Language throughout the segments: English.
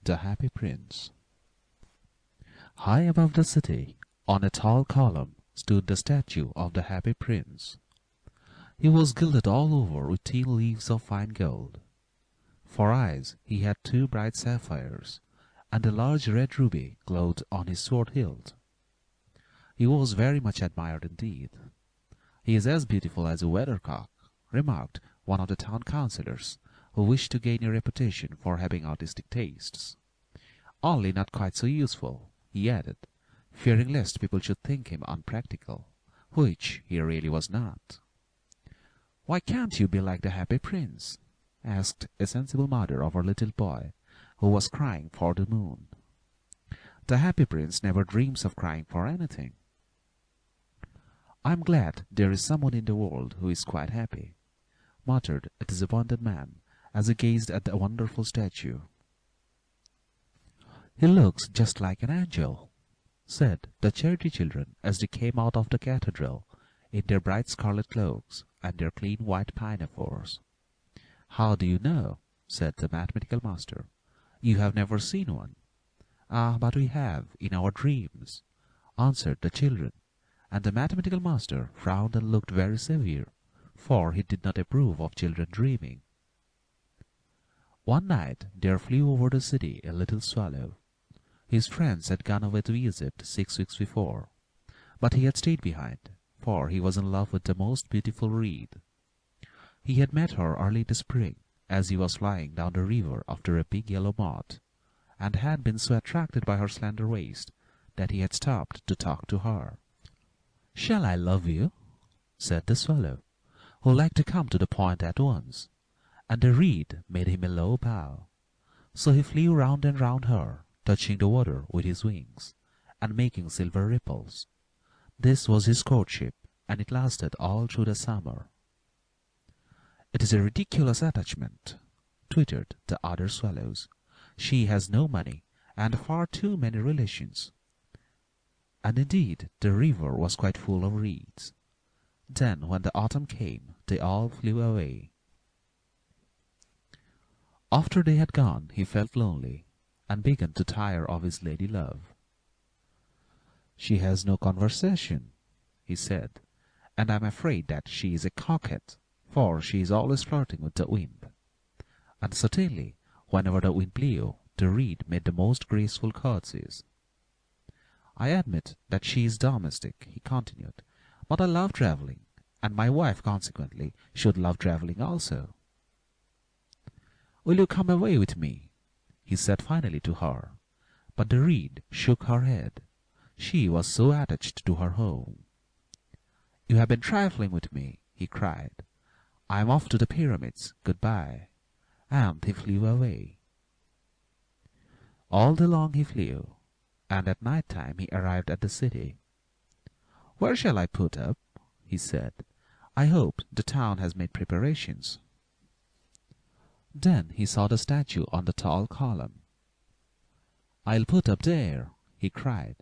The Happy Prince. High above the city, on a tall column, stood the statue of the Happy Prince. He was gilded all over with 10 leaves of fine gold. For eyes he had 2 bright sapphires, and a large red ruby glowed on his sword hilt. He was very much admired indeed. "He is as beautiful as a weathercock," remarked one of the town councillors, who wished to gain a reputation for having artistic tastes. "Only not quite so useful," he added, fearing lest people should think him unpractical, which he really was not. "Why can't you be like the Happy Prince?" asked a sensible mother of her little boy, who was crying for the moon. "The Happy Prince never dreams of crying for anything." "I'm glad there is someone in the world who is quite happy," muttered a disappointed man as he gazed at the wonderful statue. "He looks just like an angel," said the charity children as they came out of the cathedral in their bright scarlet cloaks and their clean white pinafores. "How do you know?" said the mathematical master. "You have never seen one." "Ah, but we have, in our dreams," answered the children, and the mathematical master frowned and looked very severe, for he did not approve of children dreaming. One night there flew over the city a little swallow. His friends had gone away to Egypt 6 weeks before, but he had stayed behind, for he was in love with the most beautiful reed. He had met her early in the spring, as he was flying down the river after a big yellow moth, and had been so attracted by her slender waist that he had stopped to talk to her. "Shall I love you?" said the swallow, who liked to come to the point at once, and the reed made him a low bow. So he flew round and round her, touching the water with his wings, and making silver ripples. This was his courtship, and it lasted all through the summer. "It is a ridiculous attachment," twittered the other swallows. "She has no money, and far too many relations." And indeed the river was quite full of reeds. Then when the autumn came, they all flew away. After they had gone, he felt lonely, and began to tire of his lady love. "She has no conversation," he said, "and I am afraid that she is a coquette, for she is always flirting with the wind." And certainly, whenever the wind blew, the reed made the most graceful curtsies. "I admit that she is domestic," he continued, "but I love travelling, and my wife consequently should love travelling also. Will you come away with me?" he said finally to her, but the reed shook her head. She was so attached to her home. "You have been trifling with me," he cried. "I am off to the pyramids. Goodbye." And he flew away. All day long he flew, and at night time he arrived at the city. "Where shall I put up?" he said. "I hope the town has made preparations." Then he saw the statue on the tall column. "I'll put up there," he cried.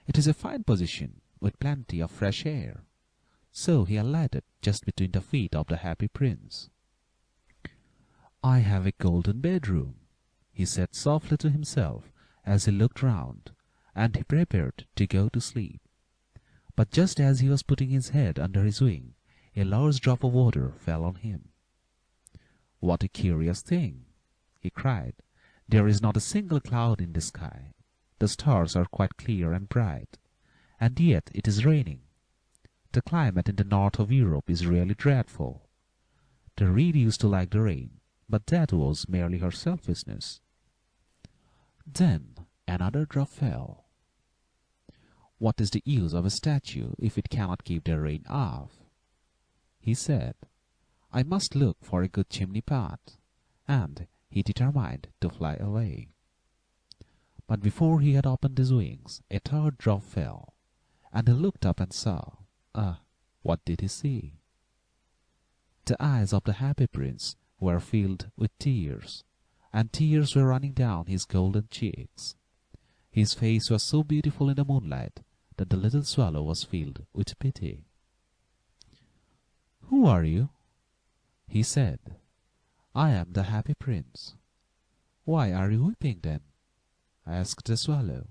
"It is a fine position, with plenty of fresh air." So he alighted just between the feet of the Happy Prince. "I have a golden bedroom," he said softly to himself as he looked round, and he prepared to go to sleep. But just as he was putting his head under his wing, a large drop of water fell on him. "What a curious thing!" he cried. "There is not a single cloud in the sky. The stars are quite clear and bright, and yet it is raining. The climate in the north of Europe is really dreadful." The reed used to like the rain, but that was merely her selfishness. Then another drop fell. "What is the use of a statue if it cannot keep the rain off?" he said. "I must look for a good chimney pot," and he determined to fly away. But before he had opened his wings, a third drop fell, and he looked up and saw, what did he see? The eyes of the Happy Prince were filled with tears, and tears were running down his golden cheeks. His face was so beautiful in the moonlight that the little swallow was filled with pity. "Who are you?" he said. "I am the Happy Prince." "Why are you weeping then?" asked the Swallow.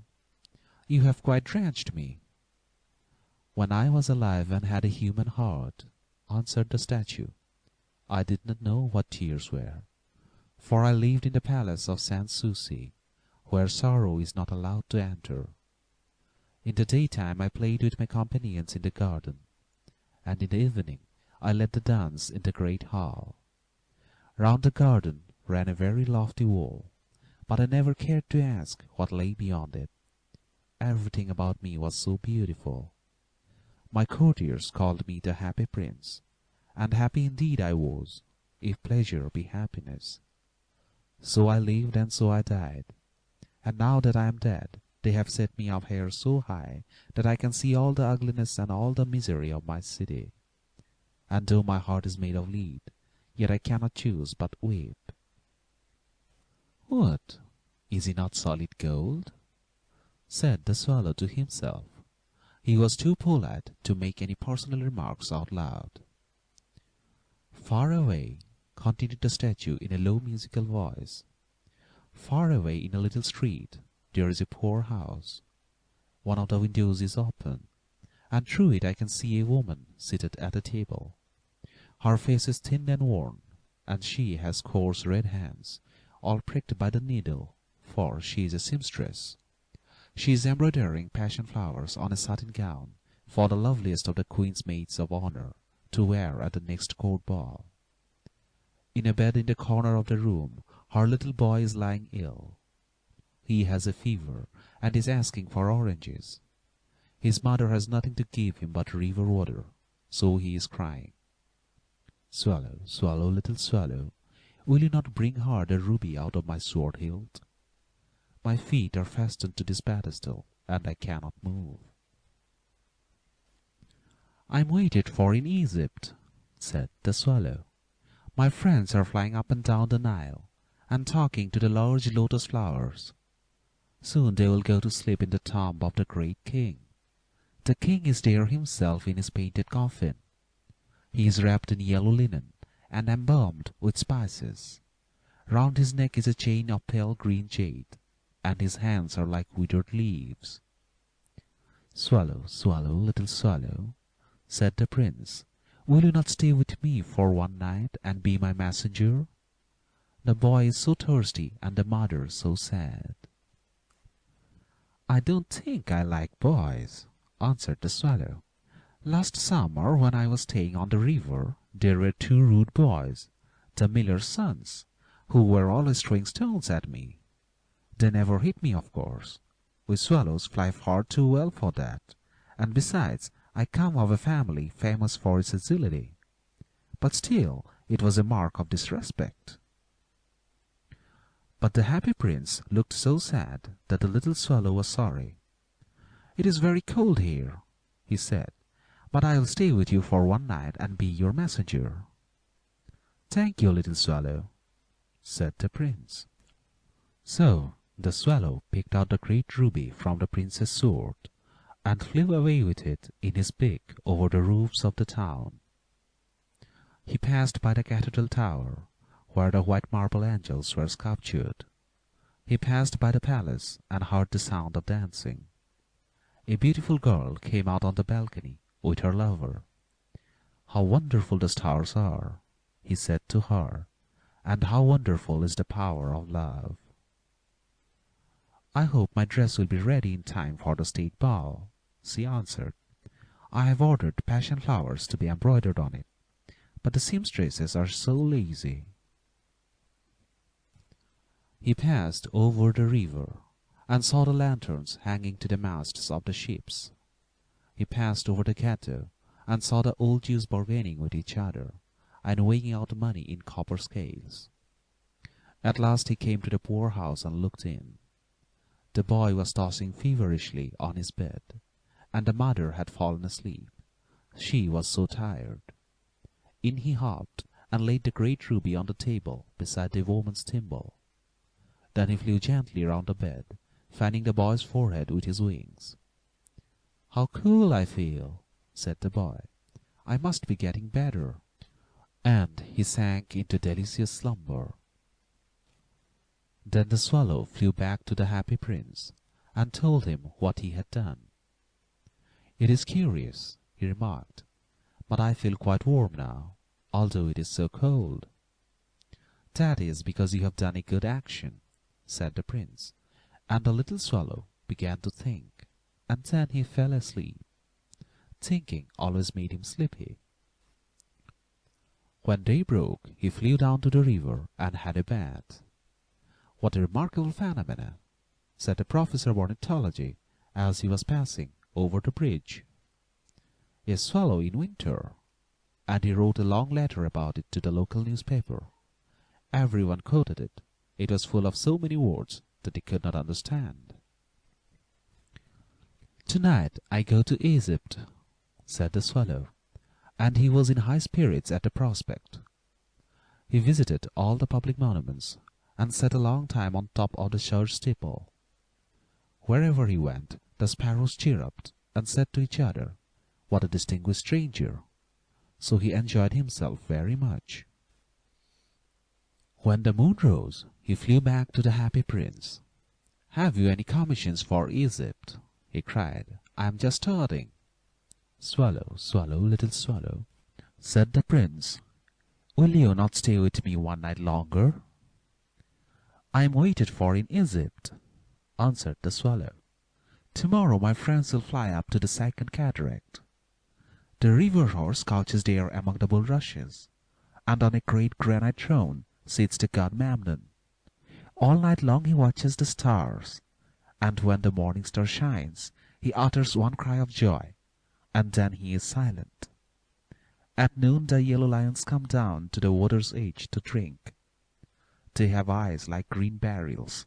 "You have quite drenched me." "When I was alive and had a human heart," answered the statue, "I did not know what tears were, for I lived in the palace of Sans Souci, where sorrow is not allowed to enter. In the daytime I played with my companions in the garden, and in the evening I led the dance in the great hall. Round the garden ran a very lofty wall, but I never cared to ask what lay beyond it. Everything about me was so beautiful. My courtiers called me the Happy Prince, and happy indeed I was, if pleasure be happiness. So I lived and so I died, and now that I am dead, they have set me up here so high that I can see all the ugliness and all the misery of my city. And though my heart is made of lead, yet I cannot choose but weep." "What, is he not solid gold?" said the Swallow to himself. He was too polite to make any personal remarks out loud. "Far away," continued the statue in a low musical voice, "far away in a little street there is a poor house. One of the windows is open, and through it I can see a woman seated at a table. Her face is thin and worn, and she has coarse red hands, all pricked by the needle, for she is a seamstress. She is embroidering passion flowers on a satin gown for the loveliest of the Queen's maids of honor to wear at the next court ball. In a bed in the corner of the room her little boy is lying ill. He has a fever, and is asking for oranges. His mother has nothing to give him but river water, so he is crying. Swallow, swallow, little swallow, will you not bring her the ruby out of my sword hilt? My feet are fastened to this pedestal, and I cannot move." "I am waited for in Egypt," said the Swallow. "My friends are flying up and down the Nile, and talking to the large lotus flowers. Soon they will go to sleep in the tomb of the great king. The king is there himself in his painted coffin. He is wrapped in yellow linen, and embalmed with spices. Round his neck is a chain of pale green jade, and his hands are like withered leaves." "Swallow, swallow, little swallow," said the prince, "will you not stay with me for one night, and be my messenger? The boy is so thirsty, and the mother so sad." "I don't think I like boys," answered the Swallow. "Last summer, when I was staying on the river, there were two rude boys, the miller's sons, who were always throwing stones at me. They never hit me, of course. We swallows fly far too well for that, and besides, I come of a family famous for its agility. But still, it was a mark of disrespect." But the Happy Prince looked so sad that the little Swallow was sorry. "It is very cold here," he said, "but I will stay with you for one night and be your messenger." "Thank you, little Swallow," said the prince. So the Swallow picked out the great ruby from the prince's sword, and flew away with it in his beak over the roofs of the town. He passed by the cathedral tower, where the white marble angels were sculptured. He passed by the palace, and heard the sound of dancing. A beautiful girl came out on the balcony with her lover. "How wonderful the stars are," he said to her, "and how wonderful is the power of love." "I hope my dress will be ready in time for the state ball," she answered. "I have ordered passion flowers to be embroidered on it, but the seamstresses are so lazy." He passed over the river, and saw the lanterns hanging to the masts of the ships. He passed over the ghetto, and saw the old Jews bargaining with each other, and weighing out money in copper scales. At last he came to the poor house and looked in. The boy was tossing feverishly on his bed, and the mother had fallen asleep. She was so tired. In he hopped, and laid the great ruby on the table beside the woman's thimble. Then he flew gently round the bed, fanning the boy's forehead with his wings. "How cool I feel," said the boy. "I must be getting better." And he sank into delicious slumber. Then the swallow flew back to the happy prince and told him what he had done. "It is curious," he remarked, "but I feel quite warm now, although it is so cold." "That is because you have done a good action," said the prince, and the little swallow began to think, and then he fell asleep. Thinking always made him sleepy. When day broke, he flew down to the river and had a bath. "What a remarkable phenomena," said the professor of ornithology as he was passing over the bridge. "A swallow in winter," and he wrote a long letter about it to the local newspaper. Everyone quoted it. It was full of so many words that they could not understand. "Tonight I go to Egypt," said the swallow, and he was in high spirits at the prospect. He visited all the public monuments and sat a long time on top of the church steeple. Wherever he went, the sparrows chirruped and said to each other, "What a distinguished stranger!" So he enjoyed himself very much. When the moon rose, he flew back to the happy prince. "Have you any commissions for Egypt?" he cried. "I am just starting." "Swallow, swallow, little swallow," said the prince, "will you not stay with me one night longer?" "I am waited for in Egypt," answered the swallow. "Tomorrow my friends will fly up to the second cataract. The river horse couches there among the bulrushes, and on a great granite throne sits the god Memnon. All night long he watches the stars, and when the morning star shines, he utters one cry of joy, and then he is silent. At noon the yellow lions come down to the water's edge to drink. They have eyes like green beryls,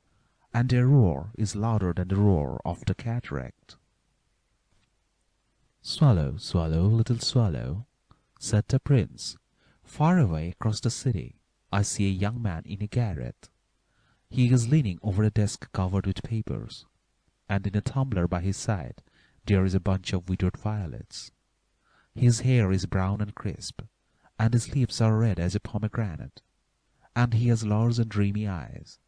and their roar is louder than the roar of the cataract." "Swallow, swallow, little swallow," said the prince, "far away across the city I see a young man in a garret. He is leaning over a desk covered with papers, and in a tumbler by his side there is a bunch of withered violets. His hair is brown and crisp, and his lips are red as a pomegranate, and he has large and dreamy eyes.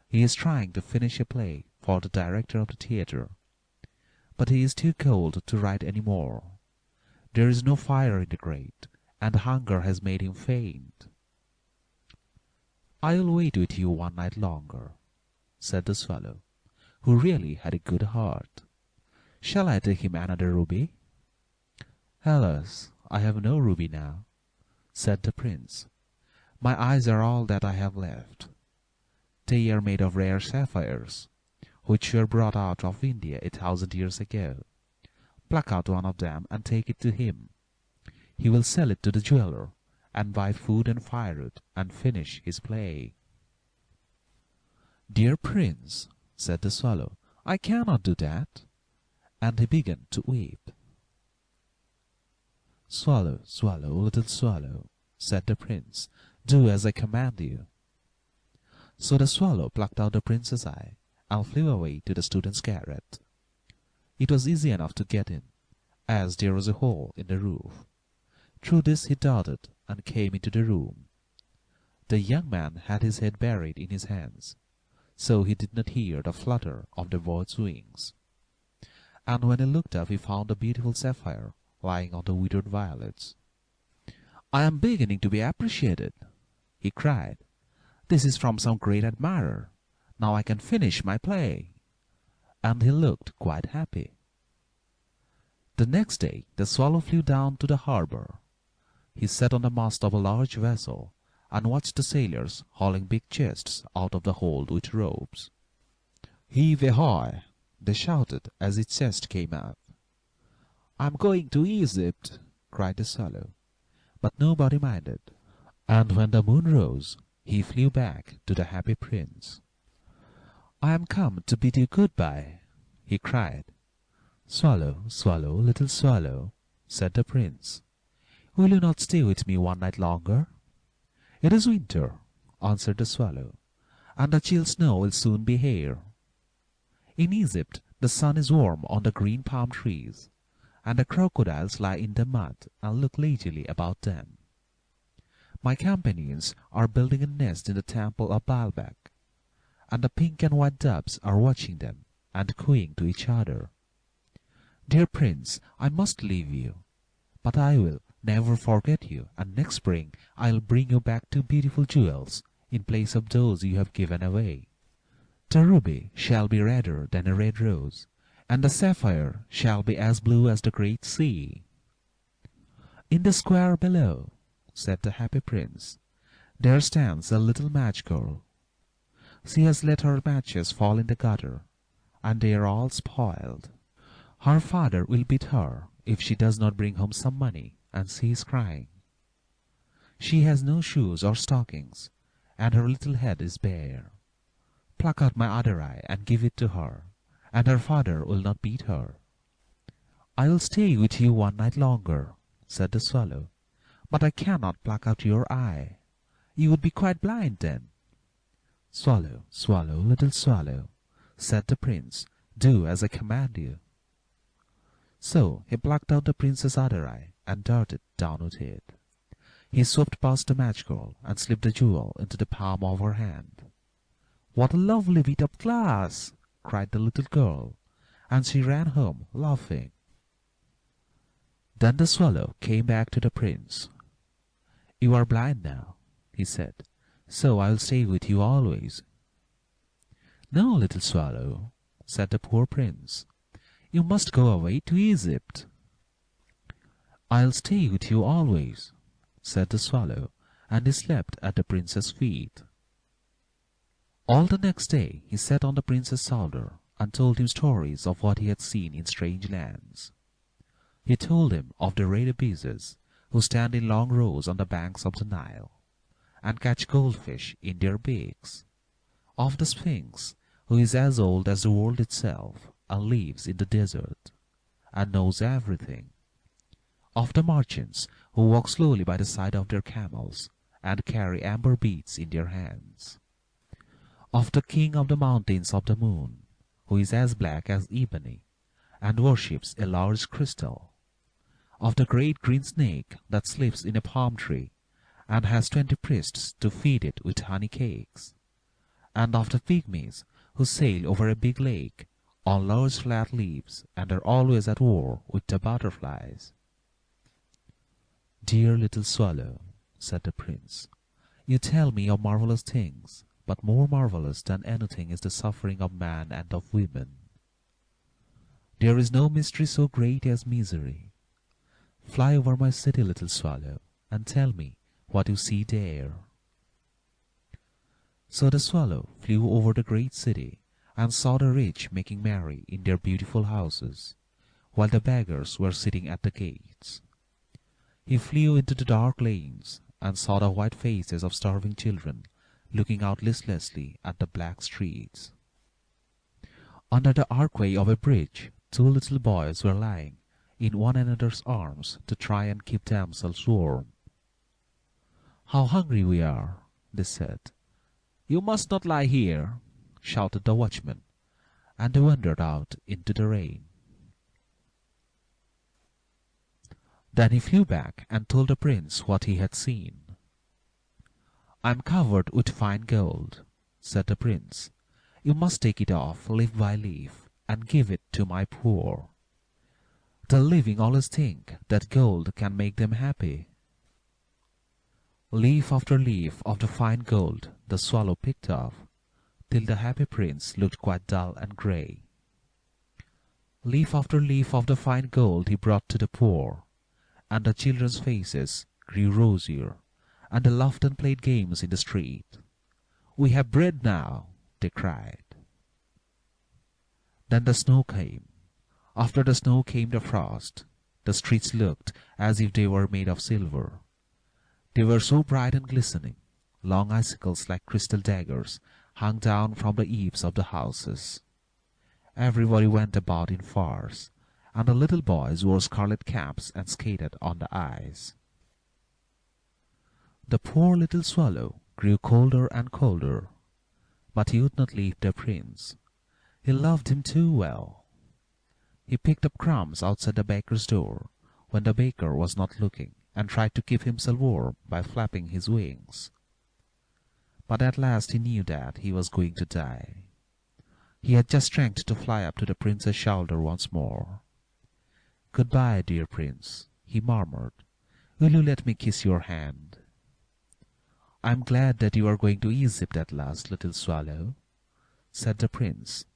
He is trying to finish a play for the director of the theatre, but he is too cold to write any more. There is no fire in the grate, and hunger has made him faint." "I will wait with you one night longer," said the swallow, who really had a good heart. "Shall I take him another ruby?" "Alas, I have no ruby now," said the prince. "My eyes are all that I have left. They are made of rare sapphires, which were brought out of India 1,000 years ago. Pluck out one of them and take it to him. He will sell it to the jeweler, and buy food and firewood, and finish his play." "Dear prince," said the swallow, "I cannot do that," and he began to weep. "Swallow, swallow, little swallow," said the prince, "do as I command you." So the swallow plucked out the prince's eye and flew away to the student's garret. It was easy enough to get in, as there was a hole in the roof. Through this he darted and came into the room. The young man had his head buried in his hands, so he did not hear the flutter of the bird's wings. And when he looked up he found a beautiful sapphire lying on the withered violets. "I am beginning to be appreciated," he cried. "This is from some great admirer. Now I can finish my play." And he looked quite happy. The next day the swallow flew down to the harbor. He sat on the mast of a large vessel and watched the sailors hauling big chests out of the hold with ropes. "Heave ahoy!" they shouted as each chest came up. "I'm going to Egypt," cried the swallow, but nobody minded. And when the moon rose, he flew back to the happy prince. "I am come to bid you good-bye," he cried. "Swallow, swallow, little swallow," said the prince, "will you not stay with me one night longer?" "It is winter," answered the swallow, "and the chill snow will soon be here. In Egypt the sun is warm on the green palm trees, and the crocodiles lie in the mud and look lazily about them. My companions are building a nest in the temple of Baalbec, and the pink and white doves are watching them and cooing to each other. Dear Prince, I must leave you, but I will never forget you, and next spring I'll bring you back 2 beautiful jewels in place of those you have given away. The ruby shall be redder than a red rose, and the sapphire shall be as blue as the great sea. In the square below, said the happy prince, there stands a little match girl. She has let her matches fall in the gutter, and they are all spoiled. Her father will beat her if she does not bring home some money, and she is crying. She has no shoes or stockings, and her little head is bare. Pluck out my other eye and give it to her, and her father will not beat her. I will stay with you 1 night longer, said the swallow, but I cannot pluck out your eye. You would be quite blind then. Swallow, swallow, little swallow, said the prince, do as I command you. So he plucked out the prince's other eye and darted down with it. He swooped past the match girl and slipped the jewel into the palm of her hand. What a lovely bit of glass! Cried the little girl, and she ran home laughing. Then the swallow came back to the prince. You are blind now, he said, so I will stay with you always. No, little swallow, said the poor prince, you must go away to Egypt. I'll stay with you always, said the swallow, and he slept at the prince's feet. All the next day he sat on the prince's shoulder and told him stories of what he had seen in strange lands. He told him of the red ibis's who stand in long rows on the banks of the Nile, and catch goldfish in their beaks, of the Sphinx, who is as old as the world itself, and lives in the desert, and knows everything, of the merchants who walk slowly by the side of their camels, and carry amber beads in their hands, of the king of the mountains of the moon, who is as black as ebony, and worships a large crystal, of the great green snake that sleeps in a palm tree, and has 20 priests to feed it with honey cakes, and of the pygmies who sail over a big lake on large flat leaves and are always at war with the butterflies. Dear little swallow, said the prince, you tell me of marvelous things, but more marvelous than anything is the suffering of man and of women. There is no mystery so great as misery. Fly over my city, little swallow, and tell me what you see there. So the swallow flew over the great city, and saw the rich making merry in their beautiful houses, while the beggars were sitting at the gates. He flew into the dark lanes, and saw the white faces of starving children looking out listlessly at the black streets. Under the archway of a bridge, 2 little boys were lying in one another's arms to try and keep themselves warm. How hungry we are, they said. You must not lie here, shouted the watchman, and they wandered out into the rain. Then he flew back and told the prince what he had seen. I am covered with fine gold, said the prince. You must take it off leaf by leaf and give it to my poor. The living always think that gold can make them happy. Leaf after leaf of the fine gold the swallow picked off, till the happy prince looked quite dull and grey. Leaf after leaf of the fine gold he brought to the poor, and the children's faces grew rosier, and they laughed and played games in the street. We have bread now, they cried. Then the snow came. After the snow came the frost. The streets looked as if they were made of silver. They were so bright and glistening. Long icicles like crystal daggers hung down from the eaves of the houses. Everybody went about in furs, and the little boys wore scarlet caps and skated on the ice. The poor little swallow grew colder and colder, but he would not leave the prince. He loved him too well. He picked up crumbs outside the baker's door when the baker was not looking, and tried to keep himself warm by flapping his wings. But at last he knew that he was going to die. He had just strength to fly up to the prince's shoulder once more. "Goodbye, dear prince," he murmured. "Will you let me kiss your hand?" "I am glad that you are going to Egypt at last, little swallow," said the prince.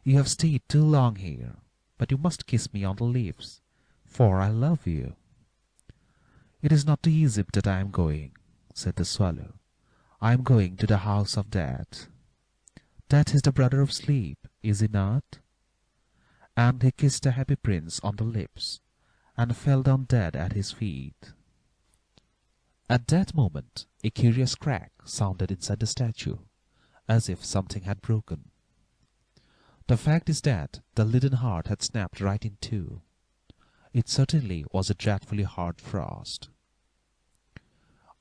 "You have stayed too long here, but you must kiss me on the lips, for I love you." "It is not to Egypt that I am going," said the swallow. "I am going to the house of Death. Death is the brother of sleep, is he not?" And he kissed the happy prince on the lips, and fell down dead at his feet. At that moment a curious crack sounded inside the statue, as if something had broken. The fact is that the leaden heart had snapped right in two. It certainly was a dreadfully hard frost.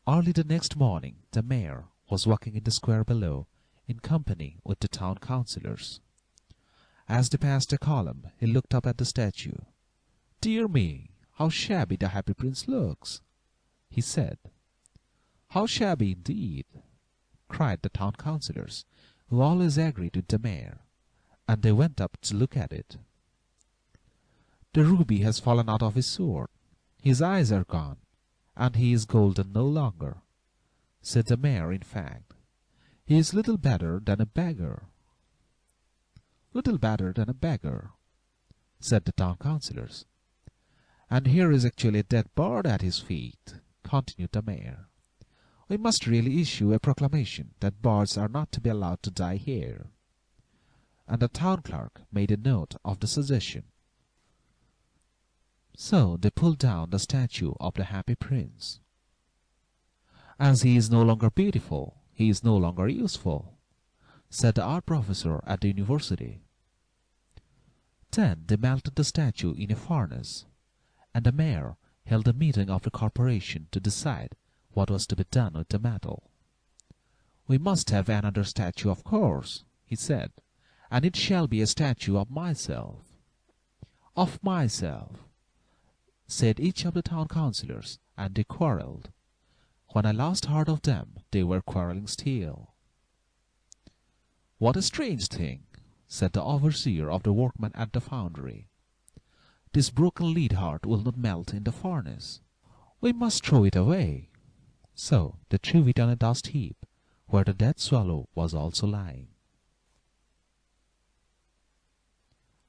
Early the next morning the mayor was walking in the square below, in company with the town councillors. As they passed the column, he looked up at the statue. "Dear me, how shabby the happy prince looks," he said. "How shabby indeed," cried the town councillors, who always agreed with the mayor, and they went up to look at it. "The ruby has fallen out of his sword, his eyes are gone, and he is golden no longer," said the mayor. "In fact, he is little better than a beggar." "Little better than a beggar," said the town councillors. "And here is actually a dead bird at his feet," continued the mayor. "We must really issue a proclamation that birds are not to be allowed to die here." And the town clerk made a note of the suggestion. So they pulled down the statue of the happy prince. "As he is no longer beautiful, he is no longer useful," said the art professor at the university. Then they melted the statue in a furnace, and the mayor held a meeting of the corporation to decide what was to be done with the metal. "We must have another statue, of course," he said, "and it shall be a statue of myself." "Of myself," said each of the town councillors, and they quarrelled. When I last heard of them, they were quarrelling still. "What a strange thing," said the overseer of the workmen at the foundry. "This broken lead heart will not melt in the furnace. We must throw it away." So they threw it on a dust heap, where the dead swallow was also lying.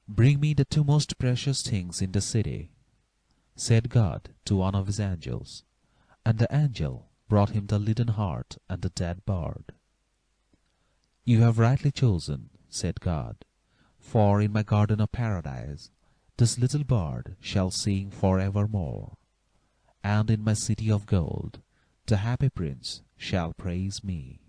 "Bring me the two most precious things in the city," said God to one of his angels, and the angel brought him the leaden heart and the dead bird. "You have rightly chosen," said God, "for in my garden of paradise this little bird shall sing forevermore, and in my city of gold the happy prince shall praise me."